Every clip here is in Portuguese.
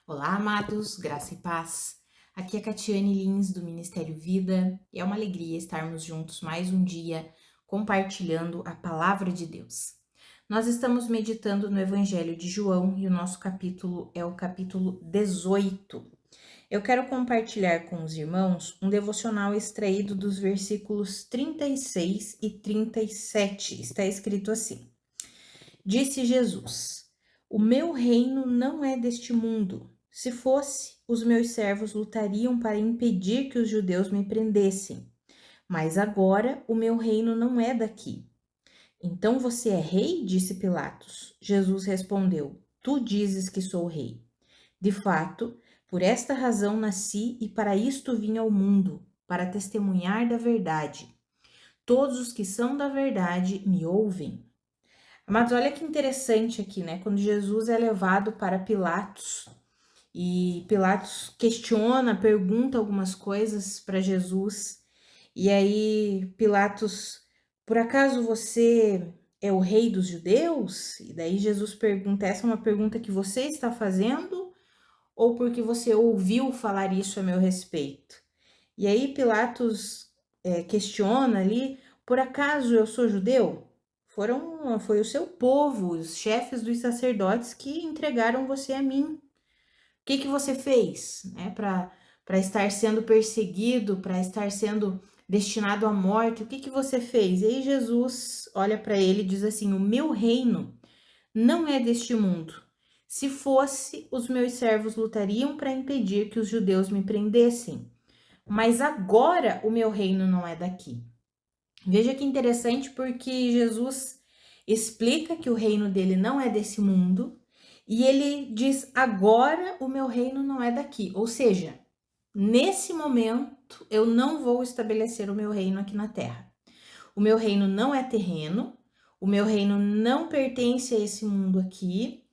Olá, amados, graça e paz. Aqui é Catiane Lins, do Ministério Vida, e é uma alegria estarmos juntos mais um dia compartilhando a palavra de Deus. Nós estamos meditando no Evangelho de João e o nosso capítulo é o capítulo 18. Eu quero compartilhar com os irmãos um devocional extraído dos versículos 36 e 37. Está escrito assim: Disse Jesus: O meu reino não é deste mundo. Se fosse, os meus servos lutariam para impedir que os judeus me prendessem. Mas agora o meu reino não é daqui. Então você é rei? Disse Pilatos. Jesus respondeu: Tu dizes que sou rei. De fato, por esta razão nasci e para isto vim ao mundo, para testemunhar da verdade. Todos os que são da verdade me ouvem. Mas olha que interessante aqui, né? Quando Jesus é levado para Pilatos e Pilatos questiona, pergunta algumas coisas para Jesus, e aí Pilatos, por acaso você é o rei dos judeus? E daí Jesus pergunta: essa é uma pergunta que você está fazendo ou porque você ouviu falar isso a meu respeito? E aí Pilatos questiona ali: por acaso eu sou judeu? Foi o seu povo, os chefes dos sacerdotes que entregaram você a mim. O que você fez, né, para estar sendo perseguido, para estar sendo destinado à morte? O que você fez? E aí Jesus olha para ele e diz assim: o meu reino não é deste mundo. Se fosse, os meus servos lutariam para impedir que os judeus me prendessem. Mas agora o meu reino não é daqui. Veja que interessante, porque Jesus explica que o reino dele não é desse mundo e ele diz: agora o meu reino não é daqui. Ou seja, nesse momento eu não vou estabelecer o meu reino aqui na terra. O meu reino não é terreno, o meu reino não pertence a esse mundo aqui.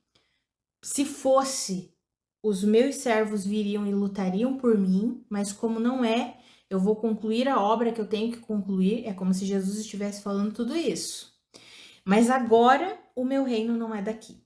Se fosse, os meus servos viriam e lutariam por mim, mas como não é, eu vou concluir a obra que eu tenho que concluir. É como se Jesus estivesse falando tudo isso. Mas agora o meu reino não é daqui.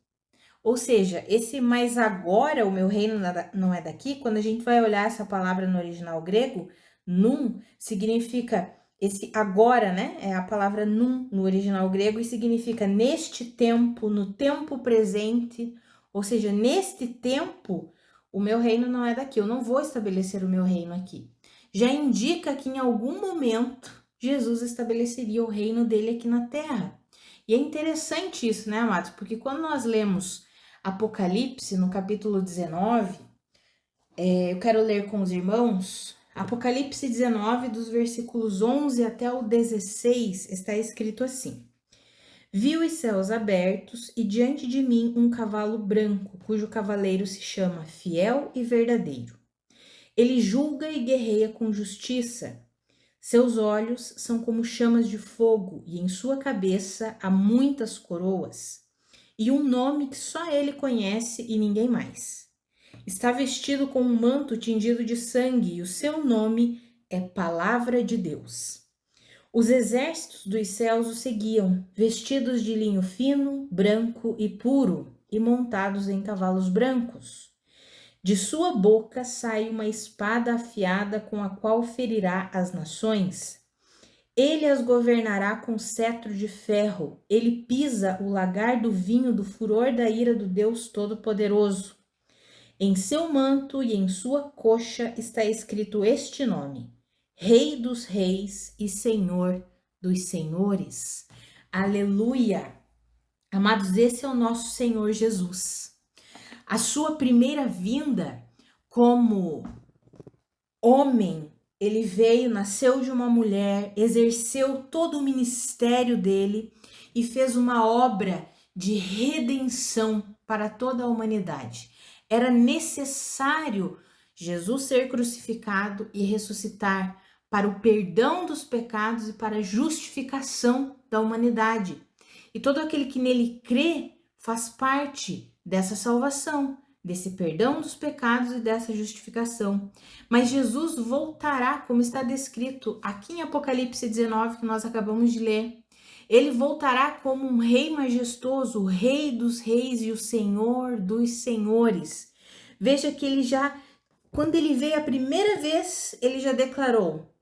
Ou seja, esse mas agora o meu reino não é daqui, quando a gente vai olhar essa palavra no original grego, num significa esse agora, né? É a palavra num no original grego e significa neste tempo, no tempo presente. Ou seja, neste tempo, o meu reino não é daqui. Eu não vou estabelecer o meu reino aqui. Já indica que em algum momento Jesus estabeleceria o reino dele aqui na terra. E é interessante isso, né, amados? Porque quando nós lemos Apocalipse, no capítulo 19, eu quero ler com os irmãos. Apocalipse 19, dos versículos 11 até o 16, está escrito assim: Vi os céus abertos e diante de mim um cavalo branco, cujo cavaleiro se chama Fiel e Verdadeiro. Ele julga e guerreia com justiça. Seus olhos são como chamas de fogo e em sua cabeça há muitas coroas. E um nome que só ele conhece e ninguém mais. Está vestido com um manto tingido de sangue e o seu nome é Palavra de Deus. Os exércitos dos céus o seguiam, vestidos de linho fino, branco e puro, e montados em cavalos brancos. De sua boca sai uma espada afiada com a qual ferirá as nações. Ele as governará com cetro de ferro. Ele pisa o lagar do vinho do furor da ira do Deus Todo-Poderoso. Em seu manto e em sua coxa está escrito este nome: Rei dos Reis e Senhor dos Senhores. Aleluia! Amados, esse é o nosso Senhor Jesus. A sua primeira vinda como homem, ele veio, nasceu de uma mulher, exerceu todo o ministério dele e fez uma obra de redenção para toda a humanidade. Era necessário Jesus ser crucificado e ressuscitar para o perdão dos pecados e para a justificação da humanidade. E todo aquele que nele crê faz parte dessa salvação, desse perdão dos pecados e dessa justificação. Mas Jesus voltará, como está descrito aqui em Apocalipse 19, que nós acabamos de ler. Ele voltará como um rei majestoso, o rei dos reis e o senhor dos senhores. Veja que ele já, quando ele veio a primeira vez, ele já declarou: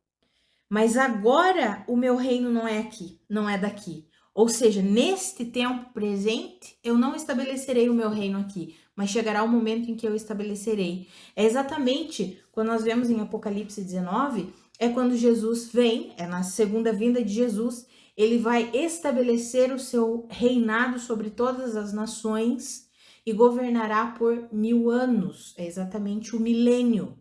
mas agora o meu reino não é aqui, não é daqui. Ou seja, neste tempo presente, eu não estabelecerei o meu reino aqui, mas chegará o momento em que eu estabelecerei. É exatamente quando nós vemos em Apocalipse 19, é quando Jesus vem, é na segunda vinda de Jesus, ele vai estabelecer o seu reinado sobre todas as nações e governará por 1000 anos. É exatamente o milênio.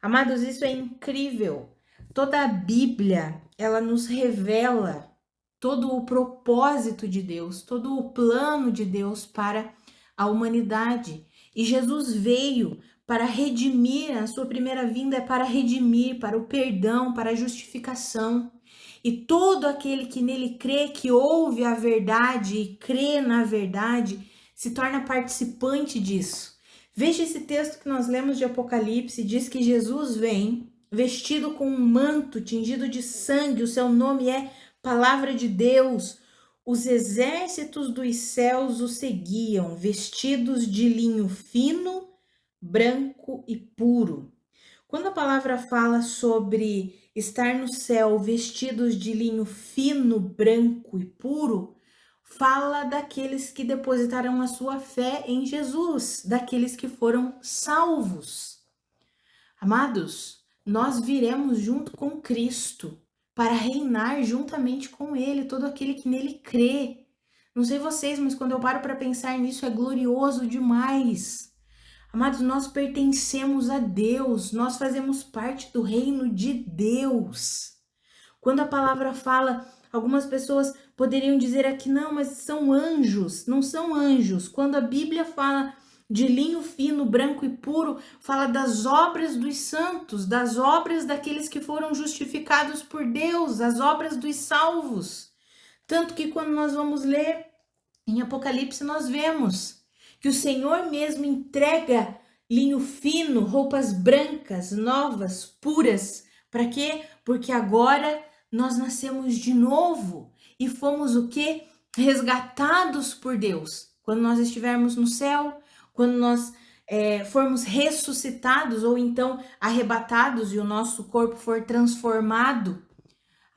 Amados, isso é incrível. Toda a Bíblia, ela nos revela todo o propósito de Deus, todo o plano de Deus para a humanidade. E Jesus veio para redimir, a sua primeira vinda é para redimir, para o perdão, para a justificação. E todo aquele que nele crê, que ouve a verdade e crê na verdade, se torna participante disso. Veja esse texto que nós lemos de Apocalipse, diz que Jesus vem vestido com um manto tingido de sangue, o seu nome é Palavra de Deus. Os exércitos dos céus o seguiam, vestidos de linho fino, branco e puro. Quando a palavra fala sobre estar no céu vestidos de linho fino, branco e puro, fala daqueles que depositaram a sua fé em Jesus, daqueles que foram salvos. Amados, nós viremos junto com Cristo para reinar juntamente com Ele, todo aquele que nele crê. Não sei vocês, mas quando eu paro para pensar nisso é glorioso demais. Amados, nós pertencemos a Deus, nós fazemos parte do reino de Deus. Quando a palavra fala, algumas pessoas poderiam dizer aqui, não, mas são anjos. Não são anjos. Quando a Bíblia fala de linho fino, branco e puro, fala das obras dos santos, das obras daqueles que foram justificados por Deus, as obras dos salvos. Tanto que quando nós vamos ler em Apocalipse, nós vemos que o Senhor mesmo entrega linho fino, roupas brancas, novas, puras. Para quê? Porque agora nós nascemos de novo e fomos o quê? Resgatados por Deus. Quando nós estivermos no céu, quando nós formos ressuscitados ou então arrebatados e o nosso corpo for transformado,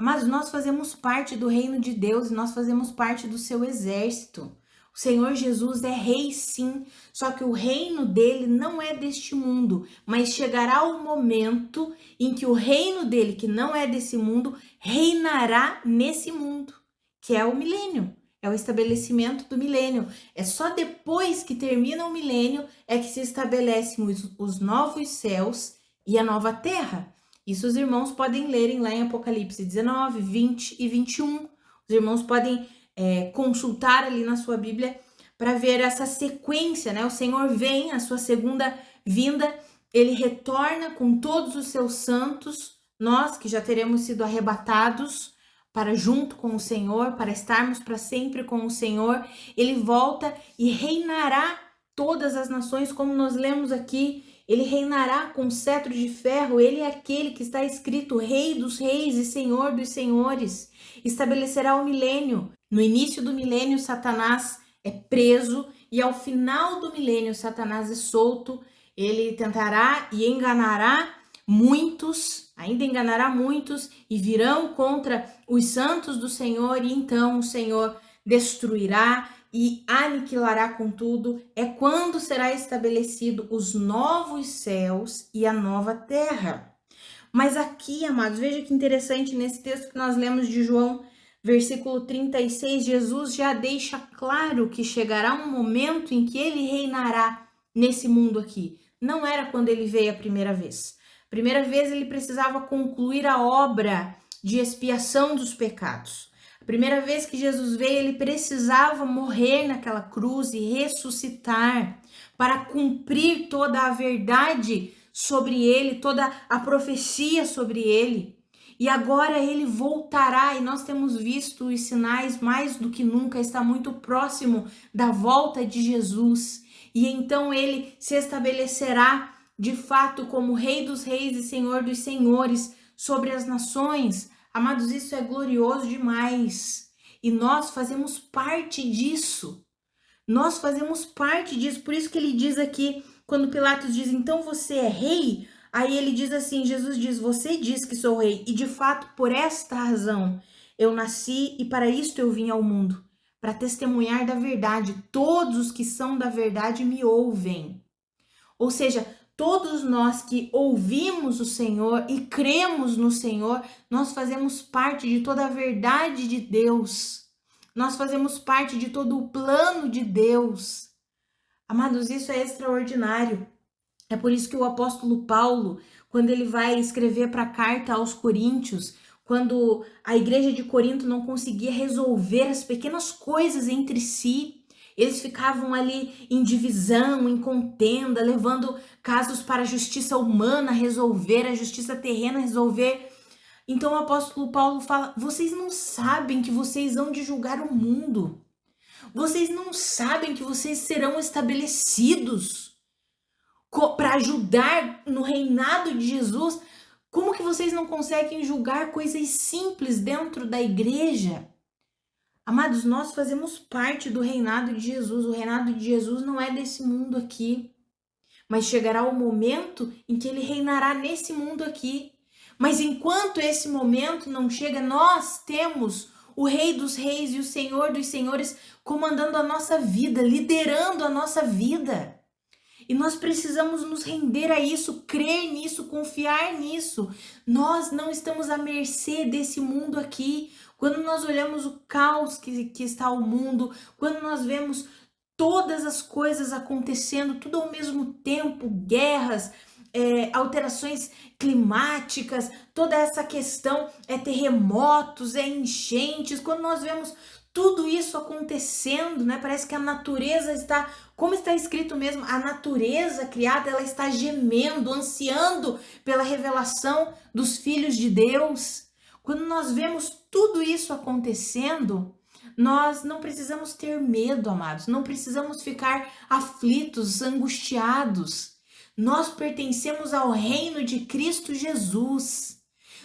mas nós fazemos parte do reino de Deus e nós fazemos parte do seu exército. O Senhor Jesus é rei sim, só que o reino dele não é deste mundo, mas chegará o momento em que o reino dele, que não é desse mundo, reinará nesse mundo, que é o milênio, é o estabelecimento do milênio. É só depois que termina o milênio é que se estabelecem os novos céus e a nova terra. Isso os irmãos podem lerem lá em Apocalipse 19, 20 e 21. Os irmãos podem consultar ali na sua Bíblia para ver essa sequência, né? O Senhor vem, a sua segunda vinda, ele retorna com todos os seus santos, nós que já teremos sido arrebatados para junto com o Senhor, para estarmos para sempre com o Senhor. Ele volta e reinará todas as nações, como nós lemos aqui. Ele reinará com cetro de ferro, ele é aquele que está escrito Rei dos reis e Senhor dos senhores. Estabelecerá o milênio. No início do milênio, Satanás é preso e ao final do milênio, Satanás é solto. Ele tentará e enganará muitos, ainda enganará muitos e virão contra os santos do Senhor e então o Senhor destruirá e aniquilará com tudo. É quando será estabelecido os novos céus e a nova terra. Mas aqui, amados, veja que interessante nesse texto que nós lemos de João, versículo 36, Jesus já deixa claro que chegará um momento em que ele reinará nesse mundo aqui. Não era quando ele veio a primeira vez. A primeira vez ele precisava concluir a obra de expiação dos pecados. A primeira vez que Jesus veio, ele precisava morrer naquela cruz e ressuscitar para cumprir toda a verdade sobre ele, toda a profecia sobre ele. E agora ele voltará e nós temos visto os sinais mais do que nunca, está muito próximo da volta de Jesus. E então ele se estabelecerá de fato como Rei dos reis e Senhor dos senhores sobre as nações. Amados, isso é glorioso demais. E nós fazemos parte disso. Nós fazemos parte disso. Por isso que ele diz aqui quando Pilatos diz, então você é rei? Aí ele diz assim, Jesus diz, você diz que sou rei, e de fato, por esta razão, eu nasci e para isto eu vim ao mundo, para testemunhar da verdade. Todos os que são da verdade me ouvem. Ou seja, todos nós que ouvimos o Senhor e cremos no Senhor, nós fazemos parte de toda a verdade de Deus. Nós fazemos parte de todo o plano de Deus. Amados, isso é extraordinário. É por isso que o apóstolo Paulo, quando ele vai escrever para a carta aos Coríntios, quando a igreja de Corinto não conseguia resolver as pequenas coisas entre si, eles ficavam ali em divisão, em contenda, levando casos para a justiça humana resolver, a justiça terrena resolver. Então o apóstolo Paulo fala: vocês não sabem que vocês hão de julgar o mundo. Vocês não sabem que vocês serão estabelecidos para ajudar no reinado de Jesus. Como que vocês não conseguem julgar coisas simples dentro da igreja? Amados, nós fazemos parte do reinado de Jesus. O reinado de Jesus não é desse mundo aqui, mas chegará o momento em que ele reinará nesse mundo aqui. Mas enquanto esse momento não chega, nós temos o Rei dos Reis e o Senhor dos Senhores comandando a nossa vida, liderando a nossa vida. E nós precisamos nos render a isso, crer nisso, confiar nisso. Nós não estamos à mercê desse mundo aqui. Quando nós olhamos o caos que está o mundo, quando nós vemos todas as coisas acontecendo, tudo ao mesmo tempo, guerras, alterações climáticas, toda essa questão, terremotos, enchentes, quando nós vemos tudo isso acontecendo, né? Parece que a natureza está, como está escrito mesmo, a natureza criada, ela está gemendo, ansiando pela revelação dos filhos de Deus. Quando nós vemos tudo isso acontecendo, nós não precisamos ter medo, amados, não precisamos ficar aflitos, angustiados. Nós pertencemos ao reino de Cristo Jesus.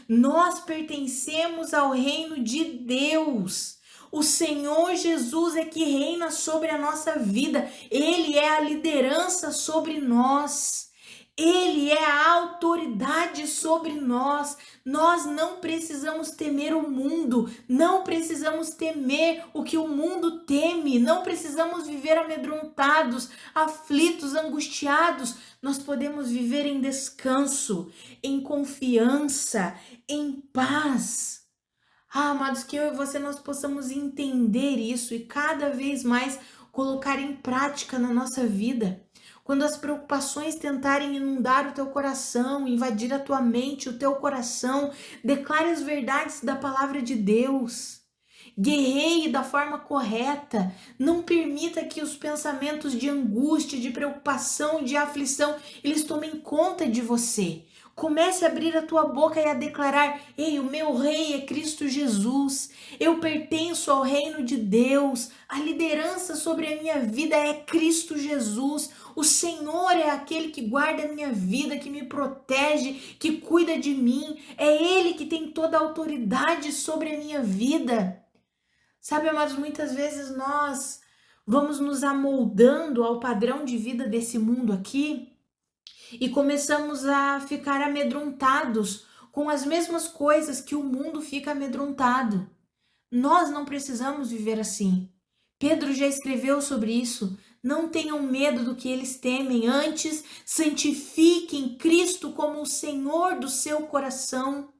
Nós pertencemos ao reino de Deus. O Senhor Jesus é que reina sobre a nossa vida. Ele é a liderança sobre nós. Ele é a autoridade sobre nós. Nós não precisamos temer o mundo, não precisamos temer o que o mundo teme, não precisamos viver amedrontados, aflitos, angustiados. Nós podemos viver em descanso, em confiança, em paz. Amados, que eu e você nós possamos entender isso e cada vez mais colocar em prática na nossa vida. Quando as preocupações tentarem inundar o teu coração, invadir a tua mente, o teu coração, declare as verdades da palavra de Deus. Guerreie da forma correta. Não permita que os pensamentos de angústia, de preocupação, de aflição, eles tomem conta de você. Comece a abrir a tua boca e a declarar: ei, o meu rei é Cristo Jesus, eu pertenço ao reino de Deus, a liderança sobre a minha vida é Cristo Jesus, o Senhor é aquele que guarda a minha vida, que me protege, que cuida de mim, é Ele que tem toda a autoridade sobre a minha vida. Sabe, amados, muitas vezes nós vamos nos amoldando ao padrão de vida desse mundo aqui, e começamos a ficar amedrontados com as mesmas coisas que o mundo fica amedrontado. Nós não precisamos viver assim. Pedro já escreveu sobre isso. Não tenham medo do que eles temem, antes santifiquem Cristo como o Senhor do seu coração.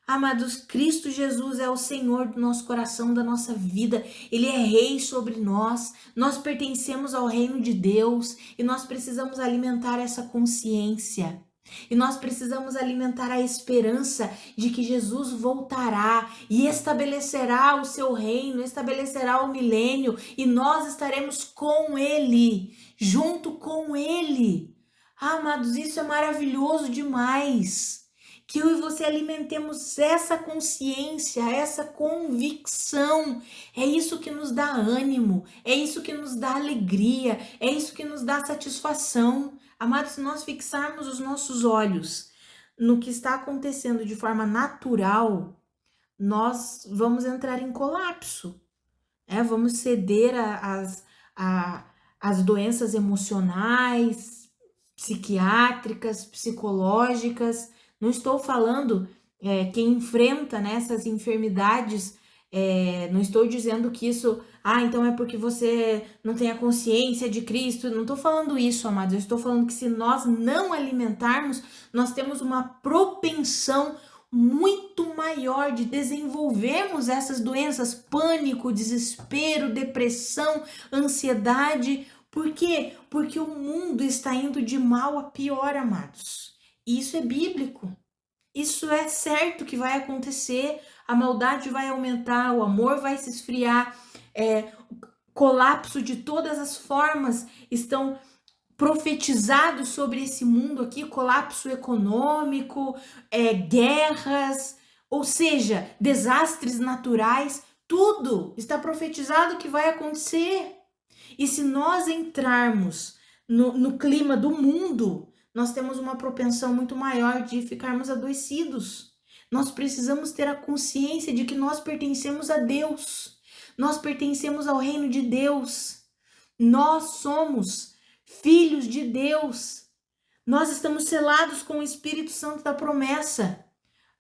Amados, Cristo Jesus é o Senhor do nosso coração, da nossa vida. Ele é rei sobre nós. Nós pertencemos ao reino de Deus e nós precisamos alimentar essa consciência. E nós precisamos alimentar a esperança de que Jesus voltará e estabelecerá o seu reino, estabelecerá o milênio e nós estaremos com Ele, junto com Ele. Amados, isso é maravilhoso demais. Que eu e você alimentemos essa consciência, essa convicção. É isso que nos dá ânimo, é isso que nos dá alegria, é isso que nos dá satisfação. Amados, se nós fixarmos os nossos olhos no que está acontecendo de forma natural, nós vamos entrar em colapso. Vamos ceder às doenças emocionais, psiquiátricas, psicológicas. Não estou falando quem enfrenta, né, essas enfermidades. Não estou dizendo que isso, então é porque você não tem a consciência de Cristo. Não estou falando isso, amados. Eu estou falando que se nós não alimentarmos, nós temos uma propensão muito maior de desenvolvermos essas doenças, pânico, desespero, depressão, ansiedade. Por quê? Porque o mundo está indo de mal a pior, amados. E isso é bíblico. Isso é certo que vai acontecer. A maldade vai aumentar, o amor vai se esfriar, colapso de todas as formas estão profetizados sobre esse mundo aqui, colapso econômico, guerras, ou seja, desastres naturais, tudo está profetizado que vai acontecer. E se nós entrarmos no clima do mundo, nós temos uma propensão muito maior de ficarmos adoecidos. Nós precisamos ter a consciência de que nós pertencemos a Deus. Nós pertencemos ao reino de Deus. Nós somos filhos de Deus. Nós estamos selados com o Espírito Santo da promessa.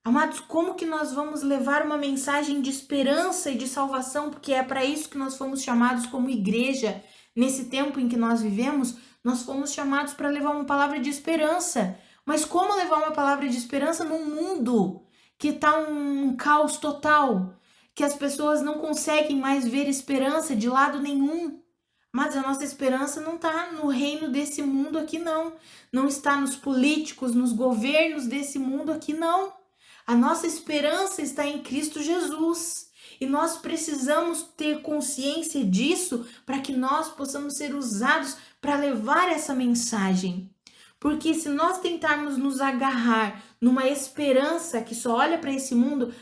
Amados, como que nós vamos levar uma mensagem de esperança e de salvação? Porque é para isso que nós fomos chamados como igreja. Nesse tempo em que nós vivemos, nós fomos chamados para levar uma palavra de esperança. Mas como levar uma palavra de esperança num mundo que está um caos total? Que as pessoas não conseguem mais ver esperança de lado nenhum. Mas a nossa esperança não está no reino desse mundo aqui, não. Não está nos políticos, nos governos desse mundo aqui, não. A nossa esperança está em Cristo Jesus. E nós precisamos ter consciência disso para que nós possamos ser usados para levar essa mensagem. Porque se nós tentarmos nos agarrar numa esperança que só olha para esse mundo,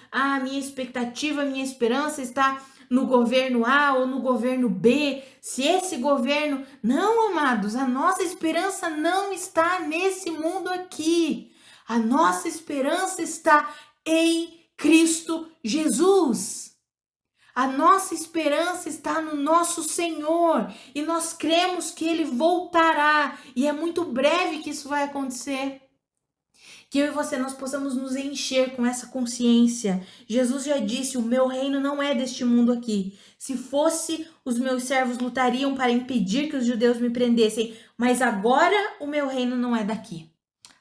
minha expectativa, minha esperança está no governo A ou no governo B, se esse governo... Não, amados, a nossa esperança não está nesse mundo aqui. A nossa esperança está em Cristo Jesus. A nossa esperança está no nosso Senhor e nós cremos que Ele voltará e é muito breve que isso vai acontecer. Que eu e você nós possamos nos encher com essa consciência. Jesus já disse, o meu reino não é deste mundo aqui. Se fosse, os meus servos lutariam para impedir que os judeus me prendessem, mas agora o meu reino não é daqui.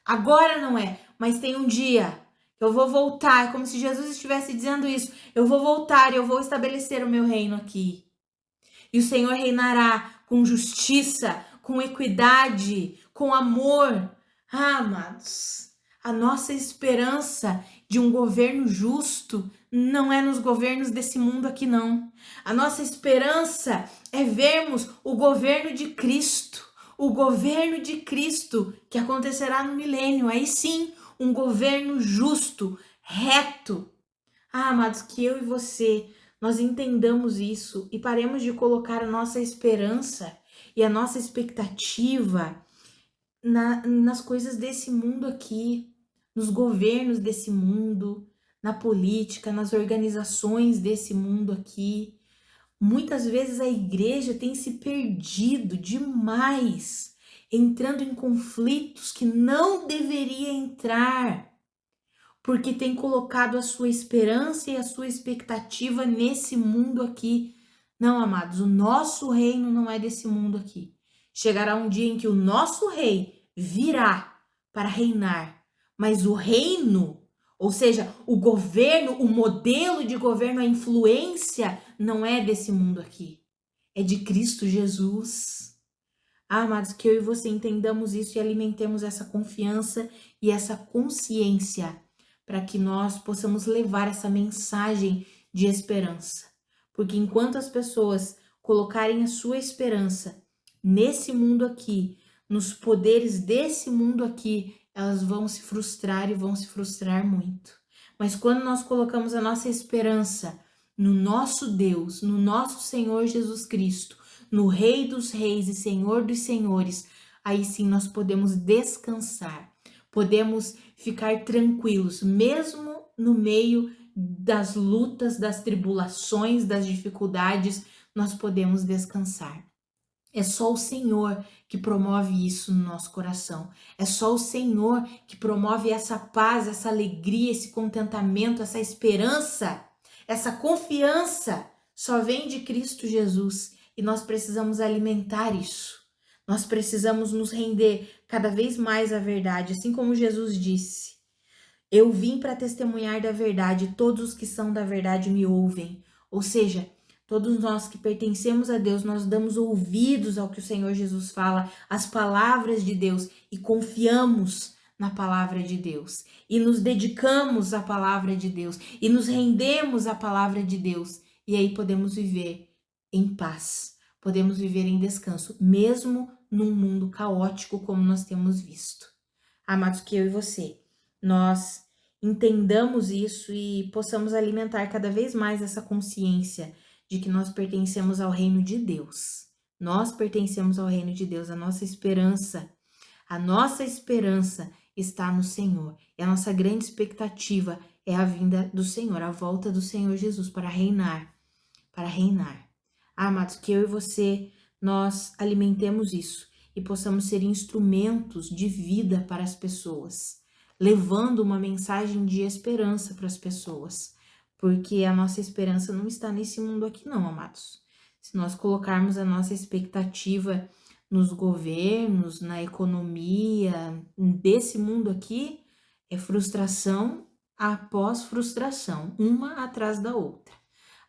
Agora não é, mas tem um dia que eu vou voltar, é como se Jesus estivesse dizendo isso, eu vou voltar e eu vou estabelecer o meu reino aqui. E o Senhor reinará com justiça, com equidade, com amor. Amados, a nossa esperança de um governo justo não é nos governos desse mundo aqui, não. A nossa esperança é vermos o governo de Cristo. O governo de Cristo que acontecerá no milênio. Aí sim, um governo justo, reto. Amados, que eu e você, nós entendamos isso e paremos de colocar a nossa esperança e a nossa expectativa nas coisas desse mundo aqui, nos governos desse mundo, na política, nas organizações desse mundo aqui. Muitas vezes a igreja tem se perdido demais, entrando em conflitos que não deveria entrar, porque tem colocado a sua esperança e a sua expectativa nesse mundo aqui. Não, amados, o nosso reino não é desse mundo aqui. Chegará um dia em que o nosso rei virá para reinar, mas o reino, ou seja, o governo, o modelo de governo, a influência não é desse mundo aqui, é de Cristo Jesus. Amados, que eu e você entendamos isso e alimentemos essa confiança e essa consciência para que nós possamos levar essa mensagem de esperança. Porque enquanto as pessoas colocarem a sua esperança nesse mundo aqui, nos poderes desse mundo aqui, elas vão se frustrar e vão se frustrar muito. Mas quando nós colocamos a nossa esperança no nosso Deus, no nosso Senhor Jesus Cristo, no Rei dos Reis e Senhor dos Senhores, aí sim nós podemos descansar, podemos ficar tranquilos, mesmo no meio das lutas, das tribulações, das dificuldades, nós podemos descansar. É só o Senhor que promove isso no nosso coração. É só o Senhor que promove essa paz, essa alegria, esse contentamento, essa esperança, essa confiança. Só vem de Cristo Jesus e nós precisamos alimentar isso. Nós precisamos nos render cada vez mais à verdade, assim como Jesus disse. Eu vim para testemunhar da verdade, todos os que são da verdade me ouvem. Ou seja, todos nós que pertencemos a Deus, nós damos ouvidos ao que o Senhor Jesus fala, às palavras de Deus e confiamos na palavra de Deus. E nos dedicamos à palavra de Deus e nos rendemos à palavra de Deus. E aí podemos viver em paz, podemos viver em descanso, mesmo num mundo caótico como nós temos visto. Amados, que eu e você, nós entendamos isso e possamos alimentar cada vez mais essa consciência de que nós pertencemos ao reino de Deus. Nós pertencemos ao reino de Deus, a nossa esperança está no Senhor. E a nossa grande expectativa é a vinda do Senhor, a volta do Senhor Jesus para reinar, para reinar. Amados, que eu e você, nós alimentemos isso e possamos ser instrumentos de vida para as pessoas, levando uma mensagem de esperança para as pessoas, porque a nossa esperança não está nesse mundo aqui não, amados. Se nós colocarmos a nossa expectativa nos governos, na economia, desse mundo aqui, é frustração após frustração, uma atrás da outra.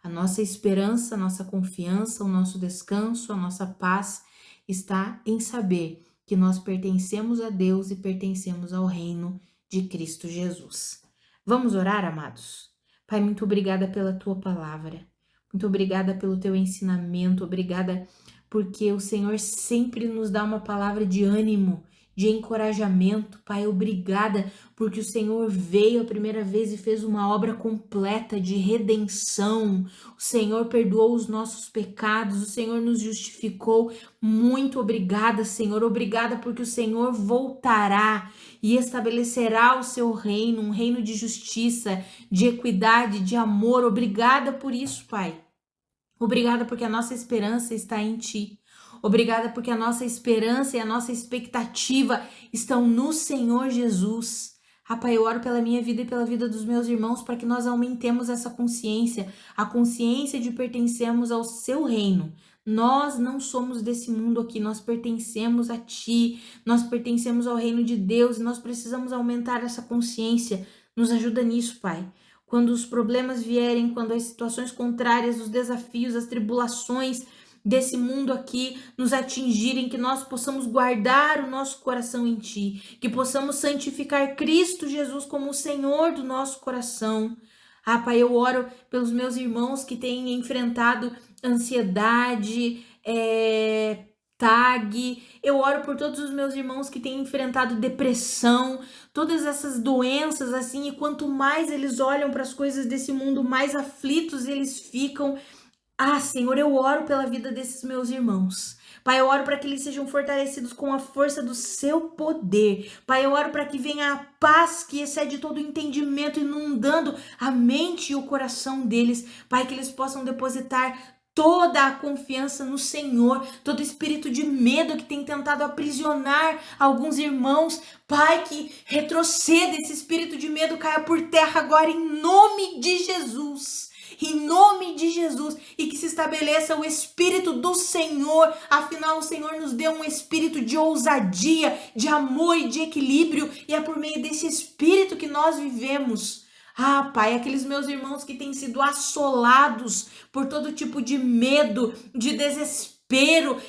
A nossa esperança, a nossa confiança, o nosso descanso, a nossa paz está em saber que nós pertencemos a Deus e pertencemos ao reino de Cristo Jesus. Vamos orar, amados? Pai, muito obrigada pela tua palavra, muito obrigada pelo teu ensinamento, obrigada porque o Senhor sempre nos dá uma palavra de ânimo, de encorajamento. Pai, obrigada porque o Senhor veio a primeira vez e fez uma obra completa de redenção. O Senhor perdoou os nossos pecados, o Senhor nos justificou. Muito obrigada, Senhor. Obrigada porque o Senhor voltará e estabelecerá o seu reino, um reino de justiça, de equidade, de amor. Obrigada por isso, Pai. Obrigada porque a nossa esperança está em Ti. Obrigada porque a nossa esperança e a nossa expectativa estão no Senhor Jesus. Pai, eu oro pela minha vida e pela vida dos meus irmãos para que nós aumentemos essa consciência, a consciência de pertencermos ao Seu reino. Nós não somos desse mundo aqui, nós pertencemos a Ti, nós pertencemos ao reino de Deus e nós precisamos aumentar essa consciência. Nos ajuda nisso, Pai. Quando os problemas vierem, quando as situações contrárias, os desafios, as tribulações desse mundo aqui nos atingirem, que nós possamos guardar o nosso coração em Ti, que possamos santificar Cristo Jesus como o Senhor do nosso coração. Pai, eu oro pelos meus irmãos que têm enfrentado ansiedade, TAG, eu oro por todos os meus irmãos que têm enfrentado depressão, todas essas doenças assim, e quanto mais eles olham para as coisas desse mundo, mais aflitos eles ficam. Senhor, eu oro pela vida desses meus irmãos. Pai, eu oro para que eles sejam fortalecidos com a força do Seu poder. Pai, eu oro para que venha a paz que excede todo o entendimento, inundando a mente e o coração deles. Pai, que eles possam depositar toda a confiança no Senhor, todo espírito de medo que tem tentado aprisionar alguns irmãos, Pai, que retroceda esse espírito de medo, caia por terra agora em nome de Jesus. Em nome de Jesus, e que se estabeleça o Espírito do Senhor. Afinal, o Senhor nos deu um espírito de ousadia, de amor e de equilíbrio, e é por meio desse espírito que nós vivemos. Pai, aqueles meus irmãos que têm sido assolados por todo tipo de medo, de desespero,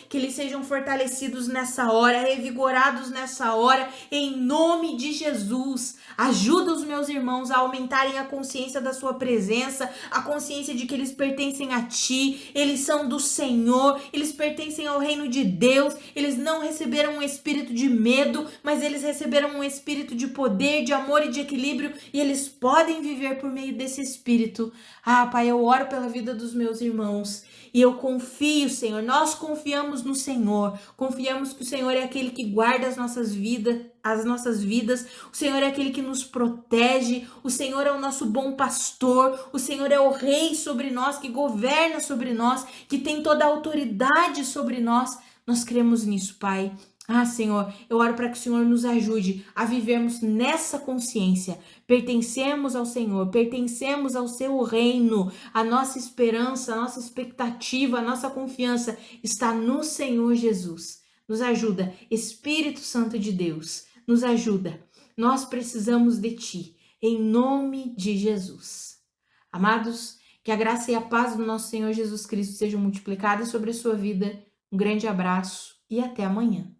que eles sejam fortalecidos nessa hora, revigorados nessa hora, em nome de Jesus. Ajuda os meus irmãos a aumentarem a consciência da Sua presença, a consciência de que eles pertencem a Ti, eles são do Senhor, eles pertencem ao reino de Deus, eles não receberam um espírito de medo, mas eles receberam um espírito de poder, de amor e de equilíbrio, e eles podem viver por meio desse espírito. Pai, eu oro pela vida dos meus irmãos, e eu confio, Senhor, nós confiamos no Senhor, confiamos que o Senhor é aquele que guarda as nossas vidas, o Senhor é aquele que nos protege, o Senhor é o nosso bom pastor, o Senhor é o rei sobre nós, que governa sobre nós, que tem toda a autoridade sobre nós. Nós cremos nisso, Pai. Ah, Senhor, eu oro para que o Senhor nos ajude a vivermos nessa consciência. Pertencemos ao Senhor, pertencemos ao seu reino. A nossa esperança, a nossa expectativa, a nossa confiança está no Senhor Jesus. Nos ajuda, Espírito Santo de Deus, nos ajuda. Nós precisamos de Ti, em nome de Jesus. Amados, que a graça e a paz do nosso Senhor Jesus Cristo sejam multiplicadas sobre a sua vida. Um grande abraço e até amanhã.